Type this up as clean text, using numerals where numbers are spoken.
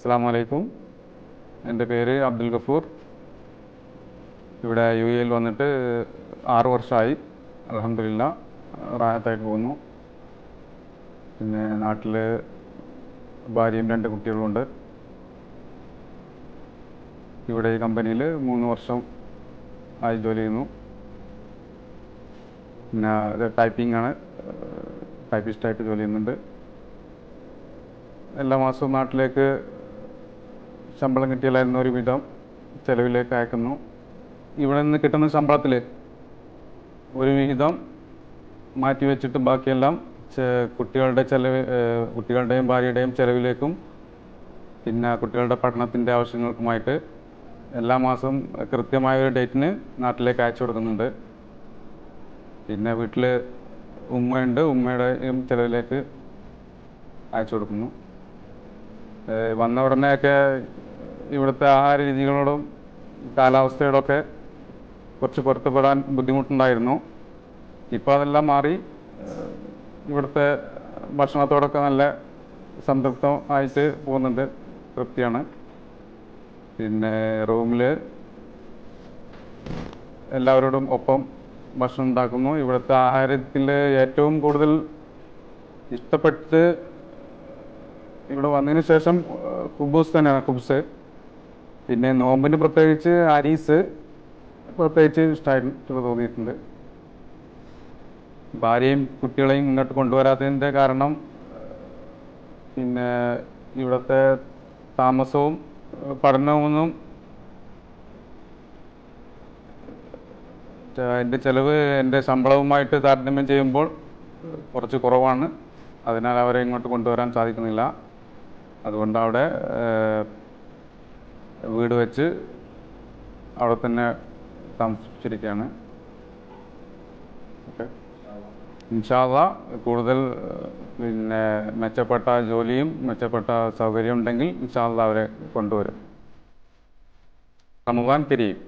അസ്സലാമു അലൈക്കും. എൻ്റെ പേര് അബ്ദുൽ ഗഫൂർ. ഇവിടെ UAE വന്നിട്ട് 6 വർഷമായി. അൽഹംദുലില്ലാഹ് റാഹത്തായിട്ട് പോകുന്നു. പിന്നെ നാട്ടിൽ ഭാര്യയും 2 കുട്ടികളുമുണ്ട്. ഇവിടെ ഈ കമ്പനിയിൽ 3 വർഷം ആയി ജോലി ചെയ്യുന്നു. പിന്നെ ടൈപ്പിംഗ് ആണ്, ടൈപ്പിസ്റ്റായിട്ട് ജോലി ചെയ്യുന്നുണ്ട്. എല്ലാ മാസവും നാട്ടിലേക്ക് ശമ്പളം കിട്ടിയാലായിരുന്നു ഒരു വിധം ചിലവിലേക്ക് അയക്കുന്നു. ഇവിടെ നിന്ന് കിട്ടുന്ന ശമ്പളത്തിൽ ഒരു വിഹിതം മാറ്റി വെച്ചിട്ട് ബാക്കിയെല്ലാം കുട്ടികളുടെയും ഭാര്യയുടെയും ചിലവിലേക്കും പിന്നെ കുട്ടികളുടെ പഠനത്തിൻ്റെ ആവശ്യങ്ങൾക്കുമായിട്ട് എല്ലാ മാസവും കൃത്യമായ ഒരു ഡേറ്റിന് നാട്ടിലേക്ക് അയച്ചു കൊടുക്കുന്നുണ്ട്. പിന്നെ വീട്ടിൽ ഉമ്മയുണ്ട്, ഉമ്മയുടെയും ചിലവിലേക്ക് അയച്ചു കൊടുക്കുന്നു. വന്ന ഉടനെയൊക്കെ ഇവിടുത്തെ ആഹാര രീതികളോടും കാലാവസ്ഥയോടൊക്കെ കുറച്ച് പൊരുത്തപ്പെടാൻ ബുദ്ധിമുട്ടുണ്ടായിരുന്നു. ഇപ്പോൾ അതെല്ലാം മാറി ഇവിടുത്തെ ഭക്ഷണത്തോടൊക്കെ നല്ല സംതൃപ്തം ആയിട്ട് പോകുന്നുണ്ട്, തൃപ്തിയാണ്. പിന്നെ റൂമിൽ എല്ലാവരോടും ഒപ്പം ഭക്ഷണം ഉണ്ടാക്കുന്നു. ഇവിടുത്തെ ആഹാരത്തിൽ ഏറ്റവും കൂടുതൽ ഇഷ്ടപ്പെട്ട് ഇവിടെ വന്നതിന് ശേഷം കുബൂസ് തന്നെയാണ്, കുബ്സ്. പിന്നെ നോമ്പിന് പ്രത്യേകിച്ച് അരീസ് പ്രത്യേകിച്ച് ഇഷ്ടമായിട്ട് തോന്നിയിട്ടുണ്ട്. ഭാര്യയും കുട്ടികളെയും ഇങ്ങോട്ട് കൊണ്ടുവരാത്തതിൻ്റെ കാരണം പിന്നെ ഇവിടുത്തെ താമസവും പഠനവുമൊന്നും എൻ്റെ ചിലവ് എൻ്റെ ശമ്പളവുമായിട്ട് താരതമ്യം ചെയ്യുമ്പോൾ കുറച്ച് കുറവാണ്. അതിനാൽ അവരെ ഇങ്ങോട്ട് കൊണ്ടുവരാൻ സാധിക്കുന്നില്ല. അതുകൊണ്ട് അവിടെ വീട് വെച്ച് അവിടെ തന്നെ താമസിച്ചിരിക്കുകയാണ്. ഓക്കെ, ഇൻഷാ അല്ലാഹ് കൂടുതൽ പിന്നെ മെച്ചപ്പെട്ട ജോലിയും മെച്ചപ്പെട്ട സൗകര്യം ഉണ്ടെങ്കിൽ ഇൻഷാ അല്ലാഹ് അവരെ കൊണ്ടുവരും. റമദാൻ കരീം.